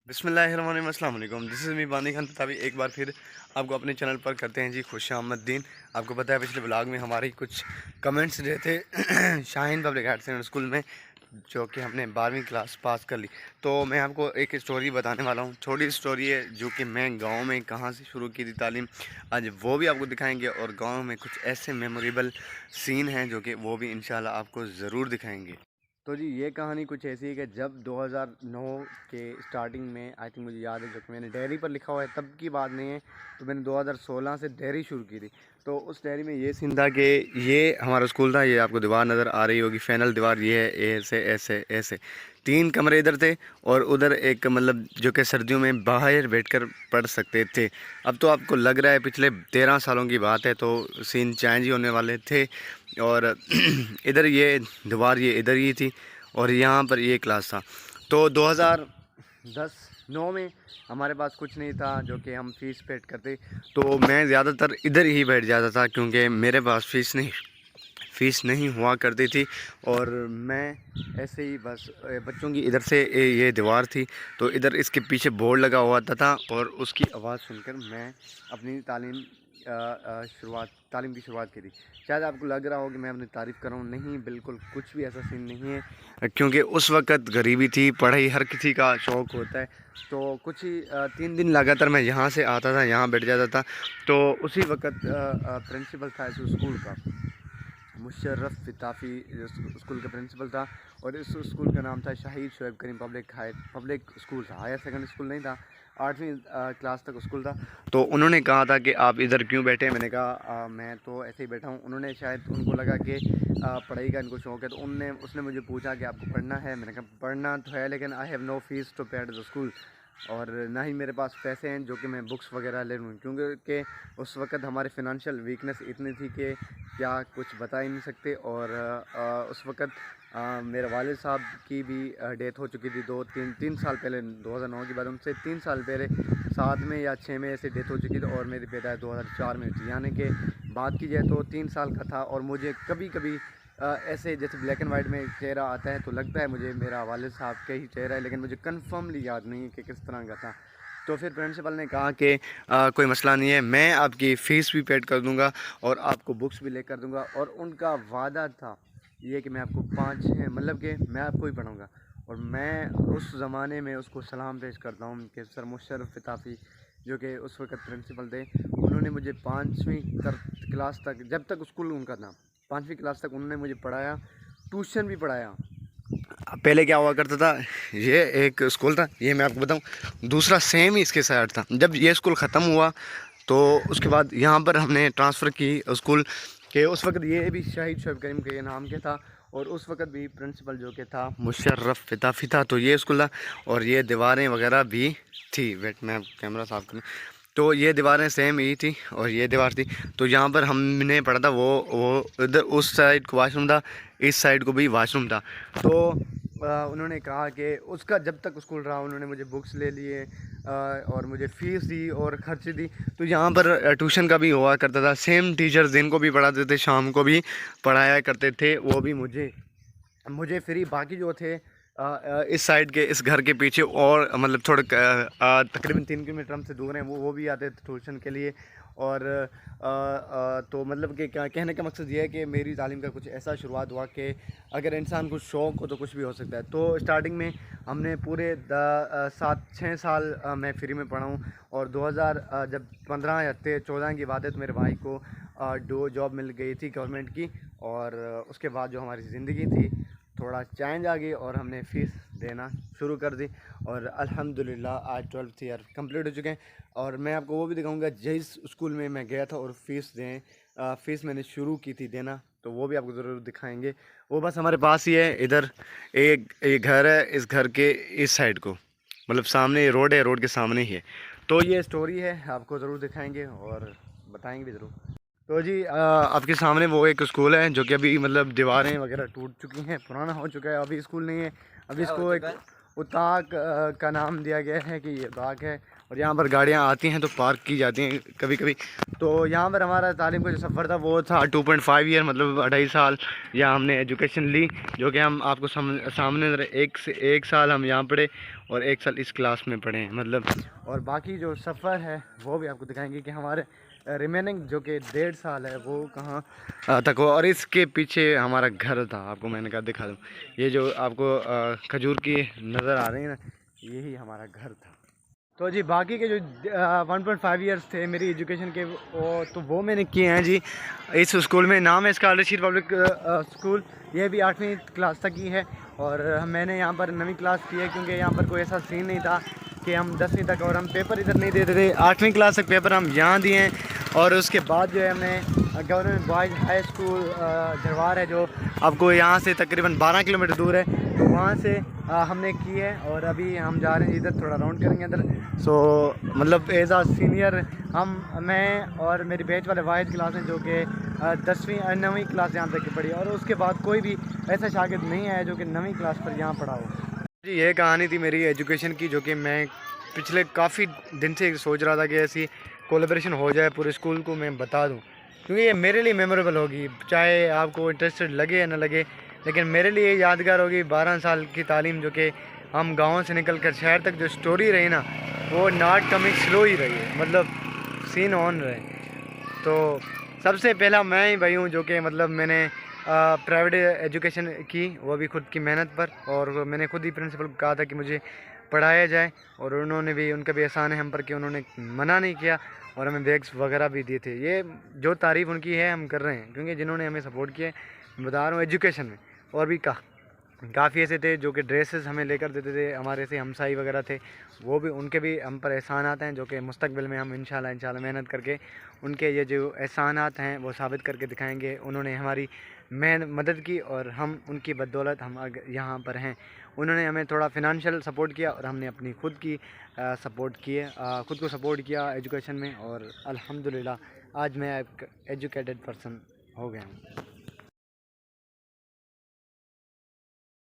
बिस्मिल्लाहिर्रहमानिर्रहीम, अस्सलाम वालेकुम। दिस इज़ मी बानी खान तभी एक बार फिर आपको अपने चैनल पर करते हैं जी खुशामदीन। आपको पता है पिछले ब्लॉग में हमारी कुछ कमेंट्स रहे थे Shaheen public higher secondary school में, जो कि हमने 12वीं क्लास पास कर ली। तो मैं आपको एक स्टोरी बताने वाला हूँ, छोटी स्टोरी है जो कि मैं गांव में कहाँ से शुरू की थी तालीम, आज वो भी आपको दिखाएंगे। और गांव में कुछ ऐसे मेमोरेबल सीन हैं जो कि वो भी इंशाल्लाह आपको ज़रूर दिखाएंगे। तो जी ये कहानी कुछ ऐसी है कि जब 2009 के स्टार्टिंग में, आई थिंक मुझे याद है, जो कि मैंने डायरी पर लिखा हुआ है तब की बात नहीं है, तो मैंने 2016 से डायरी शुरू की थी। तो उस डायरी में ये सीन था कि ये हमारा स्कूल था, ये आपको दीवार नज़र आ रही होगी, फैनल दीवार ये है, ऐसे ऐसे ऐसे 3 कमरे इधर थे और उधर एक, मतलब जो कि सर्दियों में बाहर बैठकर पढ़ सकते थे। अब तो आपको लग रहा है पिछले 13 सालों की बात है, तो सीन चेंज ही होने वाले थे। और इधर ये दीवार ये इधर ही थी और यहाँ पर ये क्लास था। तो 2010-9 में हमारे पास कुछ नहीं था जो कि हम फ़ीस पेड करते, तो मैं ज़्यादातर इधर ही बैठ जाता था क्योंकि मेरे पास फ़ीस नहीं हुआ करती थी। और मैं ऐसे ही बस बच्चों की इधर से ये दीवार थी, तो इधर इसके पीछे बोर्ड लगा हुआ था और उसकी आवाज़ सुनकर मैं अपनी तालीम की शुरुआत की थी। शायद आपको लग रहा हो कि मैं अपनी तारीफ़ कर रहा हूँ, नहीं, बिल्कुल कुछ भी ऐसा सीन नहीं है, क्योंकि उस वक़्त गरीबी थी, पढ़ाई हर किसी का शौक़ होता है। तो कुछ ही 3 दिन लगातार मैं यहाँ से आता था, यहाँ बैठ जाता था। तो उसी वक़्त प्रिंसिपल था इस स्कूल का, मुशर्रफ फिताफ़ी स्कूल का प्रिंसिपल था। और इस स्कूल का नाम था शाहिद शोएब करीम पब्लिक स्कूल था, हायर सेकेंडरी स्कूल नहीं था, 8वीं क्लास तक स्कूल था। तो उन्होंने कहा था कि आप इधर क्यों बैठे, मैंने कहा मैं तो ऐसे ही बैठा हूँ। उन्होंने शायद, उनको लगा कि पढ़ाई का इनको शौक़ है, तो उसने मुझे पूछा कि आपको पढ़ना है। मैंने कहा पढ़ना तो है, लेकिन I have no fees to pay the school, और ना ही मेरे पास पैसे हैं जो कि मैं बुक्स वगैरह ले लूँ, क्योंकि उस वक़्त हमारी फ़िनंशियल वीकनेस इतनी थी कि क्या कुछ बता ही नहीं सकते। और उस वक़्त मेरे वालिद साहब की भी डेथ हो चुकी थी 3 साल पहले, 2009 की बात, उनसे 3 साल पहले 7 में या 6 में ऐसे डेथ हो चुकी थी। और मेरी पैदाइश 2004 में थी, यानी कि बात की जाए तो 3 साल का था। और मुझे कभी कभी ऐसे जैसे ब्लैक एंड वाइट में चेहरा आता है तो लगता है मुझे मेरा वालिद साहब का ही चेहरा है, लेकिन मुझे कन्फर्मली याद नहीं है कि किस तरह का था। तो फिर प्रिंसिपल ने कहा कि कोई मसला नहीं है, मैं आपकी फ़ीस भी पेड कर दूंगा और आपको बुक्स भी ले कर दूंगा। और उनका वादा था ये कि मैं आपको 5, मतलब कि मैं आपको ही पढ़ाऊँगा। और मैं उस ज़माने में उसको सलाम पेश करता हूँ कि सर मुशर्रफ फिताफ़ी, जो कि उस वक़्त प्रिंसिपल थे, उन्होंने मुझे 5वीं क्लास तक, जब तक स्कूल उनका था 5वीं क्लास तक उन्होंने मुझे पढ़ाया, ट्यूशन भी पढ़ाया। पहले क्या हुआ करता था, ये एक स्कूल था, ये मैं आपको बताऊं, दूसरा सेम ही इसके साइड था। जब ये स्कूल ख़त्म हुआ तो उसके बाद यहाँ पर हमने ट्रांसफ़र की स्कूल के। उस वक्त ये भी शाहिद शोएब करीम के नाम के था, और उस वक्त भी प्रिंसिपल जो कि था मुशर्रफ फिताफ़ी था। तो ये स्कूल था और ये दीवारें वगैरह भी थी। वेट, मैं कैमरा साफ़ करूँ, तो ये दीवारें सेम ही थी और ये दीवार थी। तो यहाँ पर हमने पढ़ा था, वो इधर उस साइड को वाशरूम था, इस साइड को भी वाशरूम था। तो उन्होंने कहा कि उसका जब तक स्कूल रहा उन्होंने मुझे बुक्स ले लिए और मुझे फ़ीस दी और खर्च दी। तो यहाँ पर ट्यूशन का भी हुआ करता था, सेम टीचर्स दिन को भी पढ़ाते थे, शाम को भी पढ़ाया करते थे, वो भी मुझे फ्री। बाकी जो थे इस साइड के, इस घर के पीछे, और मतलब थोड़े तकरीबन 3 किलोमीटर हमसे दूर हैं, वो भी आते थे ट्यूशन के लिए। और तो मतलब कि क्या कहने का मकसद ये है कि मेरी तालीम का कुछ ऐसा शुरुआत हुआ कि अगर इंसान को शौक़ हो तो कुछ भी हो सकता है। तो स्टार्टिंग में हमने पूरे 7-6 साल मैं फ्री में पढ़ा हूँ। और 2000 जब 15 या 14 की बात है तो मेरे भाई को जॉब मिल गई थी गवर्नमेंट की। और उसके बाद जो हमारी ज़िंदगी थी थोड़ा चेंज आ गई और हमने फ़ीस देना शुरू कर दी। और अल्हम्दुलिल्लाह आज 12th ईयर कंप्लीट हो चुके हैं। और मैं आपको वो भी दिखाऊंगा जिस स्कूल में मैं गया था और फ़ीस मैंने शुरू की थी देना, तो वो भी आपको ज़रूर दिखाएंगे। वो बस हमारे पास ही है, इधर एक घर है, इस घर के इस साइड को, मतलब सामने रोड है, रोड के सामने ही है। तो ये स्टोरी है, आपको ज़रूर दिखाएंगे और बताएंगे भी ज़रूर। तो जी आपके सामने वो एक स्कूल है जो कि अभी मतलब दीवारें वगैरह टूट चुकी हैं, पुराना हो चुका है, अभी स्कूल नहीं है। अभी इसको एक उताक का नाम दिया गया है कि ये उताक है। और यहाँ पर गाड़ियाँ आती हैं तो पार्क की जाती हैं कभी कभी। तो यहाँ पर हमारा तालीम का जो सफ़र था वो था 2.5 ईयर, मतलब 2.5 साल यहाँ हमने एजुकेशन ली, जो कि हम आपको सामने एक साल हम यहाँ पढ़े और 1 साल इस क्लास में पढ़े हैं मतलब। और बाकी जो सफ़र है वो भी आपको दिखाएंगे कि हमारे रिमेनिंग जो कि 1.5 साल है वो कहाँ तक हो। और इसके पीछे हमारा घर था, आपको मैंने कहा दिखा दूँ, ये जो आपको खजूर की नज़र आ रही है ना, यही हमारा घर था। तो जी बाकी के जो 1.5 ईयर्स थे मेरी एजुकेशन के वो मैंने किए हैं जी इस स्कूल में। नाम है इसका अल-रशीद पब्लिक स्कूल। ये भी 8वीं क्लास तक की है और मैंने यहाँ पर 9वीं क्लास की है, क्योंकि यहाँ पर कोई ऐसा सीन नहीं था कि हम 10वीं तक, और हम पेपर इधर नहीं देते थे। 8वीं क्लास तक पेपर हम यहाँ दिए हैं और उसके बाद जो है हमने गवर्नमेंट बॉयज़ हाई स्कूल झरवार है, जो आपको यहाँ से तकरीबन 12 किलोमीटर दूर है, तो वहाँ से हमने की है। और अभी हम जा रहे हैं इधर, थोड़ा राउंड करेंगे इधर। सो मतलब एज आ सीनियर मैं और मेरी बैच वाले वाहिद क्लास हैं जो कि 9वीं क्लास यहाँ तक की पढ़ी, और उसके बाद कोई भी ऐसा शागिर्द नहीं आया जो कि 9वीं क्लास पर यहाँ पढ़ा हो। जी ये कहानी थी मेरी एजुकेशन की, जो कि मैं पिछले काफ़ी दिन से सोच रहा था कि ऐसी कोलैबोरेशन हो जाए, पूरे स्कूल को मैं बता दूँ, क्योंकि ये मेरे लिए मेमोरेबल होगी, चाहे आपको इंटरेस्टेड लगे या ना लगे, लेकिन मेरे लिए यादगार होगी। 12 साल की तालीम जो कि हम गाँव से निकल कर शहर तक जो स्टोरी रही ना, वो नॉट कमिंग स्लो ही रही है, मतलब सीन ऑन रहे। तो सबसे पहला मैं ही भाई हूँ जो कि मतलब मैंने प्राइवेट एजुकेशन की, वो भी खुद की मेहनत पर, और मैंने खुद ही प्रिंसिपल को कहा था कि मुझे पढ़ाया जाए, और उन्होंने भी, उनका भी एहसान है हम पर कि उन्होंने मना नहीं किया और हमें बैग्स वगैरह भी दिए थे। ये जो तारीफ़ उनकी है हम कर रहे हैं, क्योंकि जिन्होंने हमें सपोर्ट किया है, बता रहा हूँ एजुकेशन में। और भी काफ़ी ऐसे थे जो कि ड्रेसेस हमें लेकर देते थे, हमारे से हमसाई वगैरह थे, वो भी, उनके भी हम पर एहसानात हैं, जो कि मुस्तकबिल में हम इंशाल्लाह मेहनत करके उनके ये जो एहसानात हैं वो साबित करके दिखाएंगे। उन्होंने हमारी मदद की और हम उनकी बदौलत हम यहाँ पर हैं। उन्होंने हमें थोड़ा फिनंशियल सपोर्ट किया और हमने अपनी खुद की सपोर्ट किए, खुद को सपोर्ट किया एजुकेशन में, और अल्हम्दुलिल्लाह आज मैं एक एजुकेटेड पर्सन हो गया हूँ।